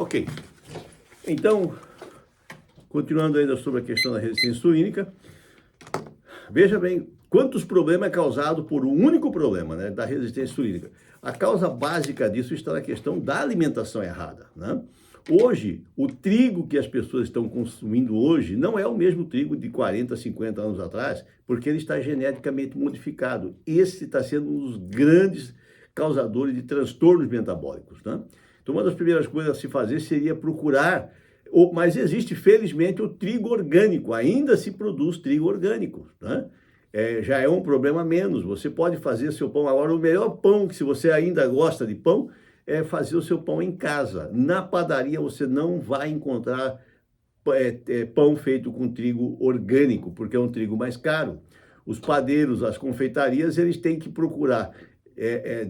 Ok, então, continuando ainda sobre a questão da resistência insulínica, veja bem quantos problemas é causado por um único problema, né, da resistência insulínica. A causa básica disso está na questão da alimentação errada, né? Hoje, o trigo que as pessoas estão consumindo hoje não é o mesmo trigo de 40, 50 anos atrás, porque ele está geneticamente modificado. Esse está sendo um dos grandes causadores de transtornos metabólicos, né? Então, uma das primeiras coisas a se fazer seria procurar, mas existe, felizmente, o trigo orgânico, ainda se produz trigo orgânico, né? Já é um problema menos, você pode fazer seu pão. Agora, o melhor pão, que se você ainda gosta de pão, é fazer o seu pão em casa. Na padaria você não vai encontrar pão feito com trigo orgânico, porque é um trigo mais caro. Os padeiros, as confeitarias, eles têm que procurar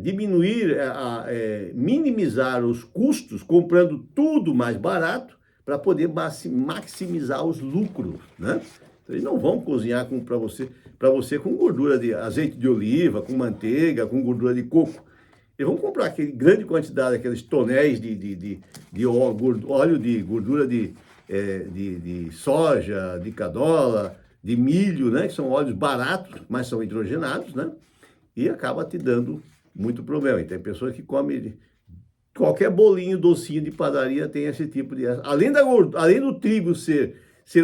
diminuir, minimizar os custos, comprando tudo mais barato, para poder maximizar os lucros, né? Eles não vão cozinhar para você com gordura de azeite de oliva, com manteiga, com gordura de coco. Eles vão comprar aquele grande quantidade, aqueles tonéis de óleo de gordura de soja, de canola, de milho, né? Que são óleos baratos, mas são hidrogenados, né? E acaba te dando muito problema. E tem pessoas que comem qualquer bolinho docinho de padaria tem esse tipo de... Além do trigo ser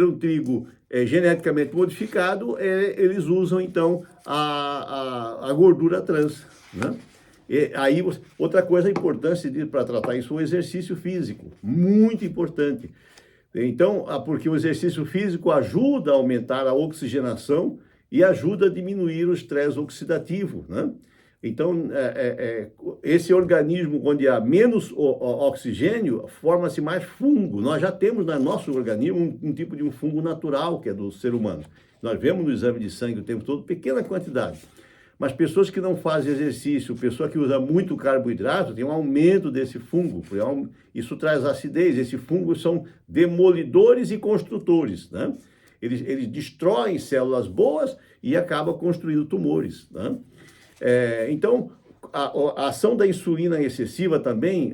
um trigo geneticamente modificado, eles usam, então, a gordura trans, né? E aí, outra coisa importante para tratar isso é o exercício físico, muito importante. Então, porque o exercício físico ajuda a aumentar a oxigenação e ajuda a diminuir o estresse oxidativo, né? Então, esse organismo, onde há menos oxigênio, forma-se mais fungo. Nós já temos no nosso organismo um tipo de um fungo natural, que é do ser humano. Nós vemos no exame de sangue o tempo todo, pequena quantidade. Mas pessoas que não fazem exercício, pessoa que usa muito carboidrato, tem um aumento desse fungo. Isso traz acidez. Esses fungos são demolidores e construtores, né? Eles destroem células boas e acabam construindo tumores, né? Então, a ação da insulina excessiva também,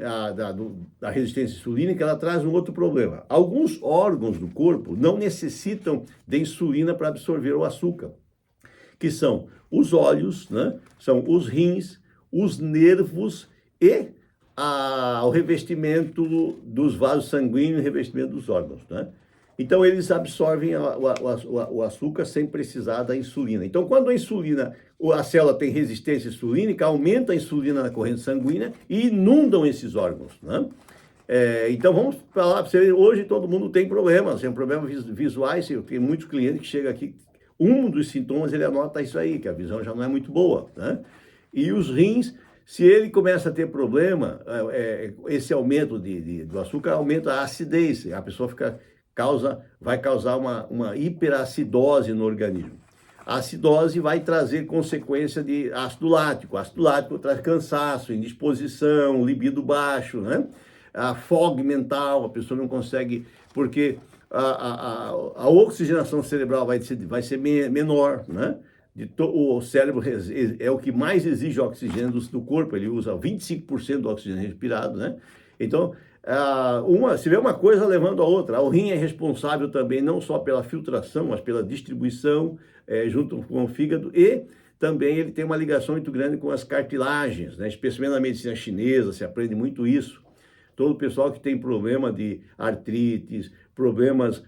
da resistência insulínica, ela traz um outro problema. Alguns órgãos do corpo não necessitam de insulina para absorver o açúcar, que são os olhos, né? São os rins, os nervos e o revestimento dos vasos sanguíneos e revestimento dos órgãos, né? Então, eles absorvem o açúcar sem precisar da insulina. Então, quando a célula tem resistência insulínica, aumenta a insulina na corrente sanguínea e inundam esses órgãos, né? Então, vamos falar para você, hoje todo mundo tem problemas, tem problemas visuais. Eu tenho muitos clientes que chegam aqui, um dos sintomas, ele anota isso aí, que a visão já não é muito boa, né? E os rins, se ele começa a ter problema, esse aumento do açúcar aumenta a acidez, a pessoa vai causar uma hiperacidose no organismo. A acidose vai trazer consequência de ácido lático. Ácido lático traz cansaço, indisposição, libido baixo, né? A fog mental, a pessoa não consegue, porque a oxigenação cerebral vai ser menor, né? O cérebro é o que mais exige oxigênio do corpo, ele usa 25% do oxigênio respirado, né? Então, se vê uma coisa levando a outra. O rim é responsável também não só pela filtração, mas pela distribuição junto com o fígado, e também ele tem uma ligação muito grande com as cartilagens, né? Especialmente na medicina chinesa, se aprende muito isso. Todo o pessoal que tem problema de artrites, problemas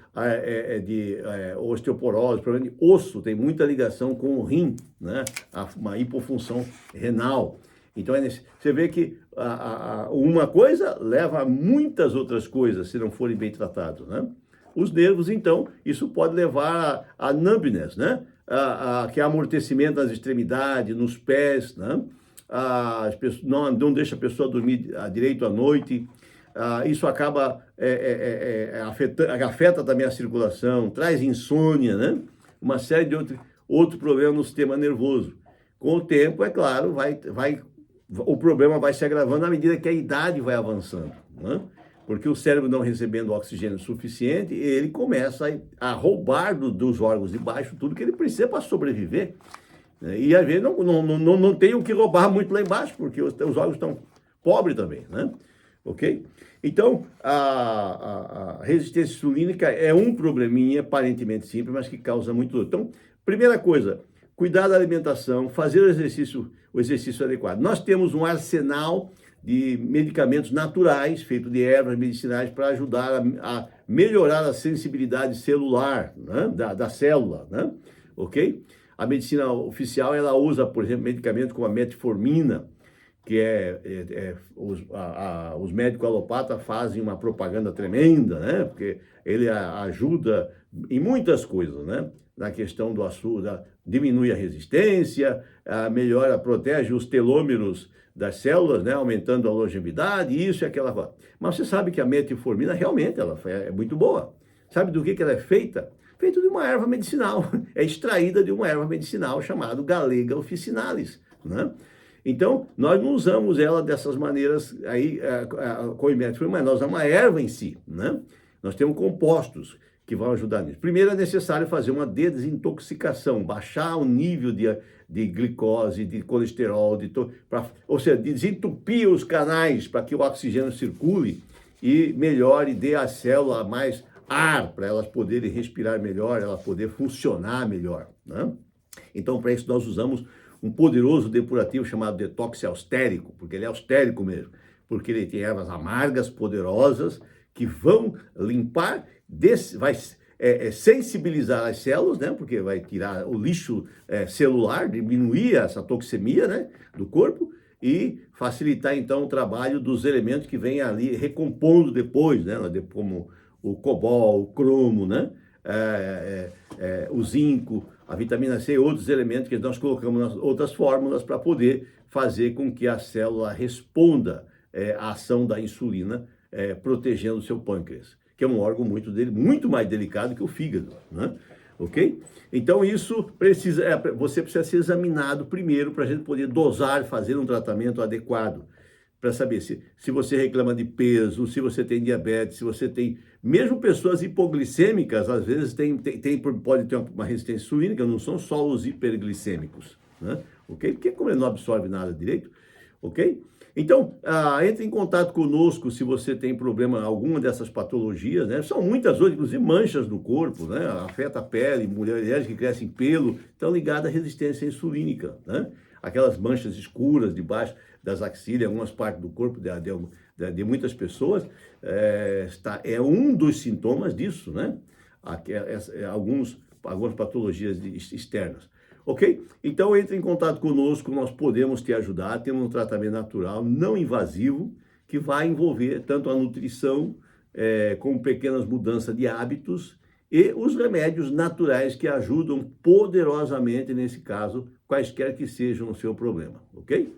de osteoporose, problema de osso, tem muita ligação com o rim, né? Uma hipofunção renal. Então, você vê que uma coisa leva a muitas outras coisas, se não forem bem tratados, né? Os nervos, então, isso pode levar a numbness, né? Que é amortecimento nas extremidades, nos pés, né? Não deixa a pessoa dormir direito à noite. Isso acaba afeta também a circulação, traz insônia, né? Uma série de outros problemas no sistema nervoso. Com o tempo, é claro, o problema vai se agravando à medida que a idade vai avançando, né? Porque o cérebro não recebendo oxigênio suficiente, ele começa a roubar dos órgãos de baixo tudo que ele precisa para sobreviver, né? E às vezes não tem o que roubar muito lá embaixo, porque os órgãos estão pobres também, né? ok? Então, a resistência insulínica é um probleminha aparentemente simples, mas que causa muito dor. Então, primeira coisa, cuidar da alimentação, fazer o exercício adequado. Nós temos um arsenal de medicamentos naturais, feito de ervas medicinais, para ajudar a melhorar a sensibilidade celular, né, da célula, né? Ok? A medicina oficial, ela usa, por exemplo, medicamentos como a metformina, que os médicos alopatas fazem uma propaganda tremenda, né? Porque ele ajuda em muitas coisas, né? Na questão do açúcar, diminui a resistência, melhora, protege os telômeros das células, né? Aumentando a longevidade, isso e aquela coisa. Mas você sabe que a metformina realmente ela é muito boa. Sabe do que ela é feita? Feita de uma erva medicinal. É extraída de uma erva medicinal chamada Galega officinalis, né? Então, nós não usamos ela dessas maneiras aí com o metformina, mas nós usamos uma erva em si, né? Nós temos compostos que vão ajudar nisso. Primeiro é necessário fazer uma desintoxicação, baixar o nível de glicose, de colesterol, ou seja, desentupir os canais para que o oxigênio circule e melhore, dê à célula mais ar para elas poderem respirar melhor, ela poder funcionar melhor, né? Então, para isso nós usamos um poderoso depurativo chamado detox austérico, porque ele é austérico mesmo, porque ele tem ervas amargas, poderosas, que vão limpar, sensibilizar as células, né? Porque vai tirar o lixo celular, diminuir essa toxemia, né? Do corpo e facilitar então o trabalho dos elementos que vêm ali recompondo depois, né? Como o cobalto, o cromo, né? O zinco, a vitamina C e outros elementos que nós colocamos nas outras fórmulas para poder fazer com que a célula responda à ação da insulina, protegendo o seu pâncreas, que é um órgão muito mais delicado que o fígado, né? Ok? Então isso você precisa ser examinado primeiro para a gente poder dosar, fazer um tratamento adequado, para saber se você reclama de peso, se você tem diabetes, se você tem... Mesmo pessoas hipoglicêmicas, às vezes pode ter uma resistência insulínica, não são só os hiperglicêmicos, né? Ok? Porque como ele não absorve nada direito, ok? Então, entre em contato conosco se você tem problema, alguma dessas patologias, né? São muitas outras, inclusive manchas no corpo, né? Afeta a pele, mulheres que crescem pelo, estão ligadas à resistência insulínica, né? Aquelas manchas escuras debaixo das axilas, algumas partes do corpo de muitas pessoas, é um dos sintomas disso, né? Algumas patologias externas. Ok? Então, entre em contato conosco, nós podemos te ajudar. Temos um tratamento natural, não invasivo, que vai envolver tanto a nutrição, como pequenas mudanças de hábitos e os remédios naturais que ajudam poderosamente, nesse caso, quaisquer que sejam o seu problema. Ok?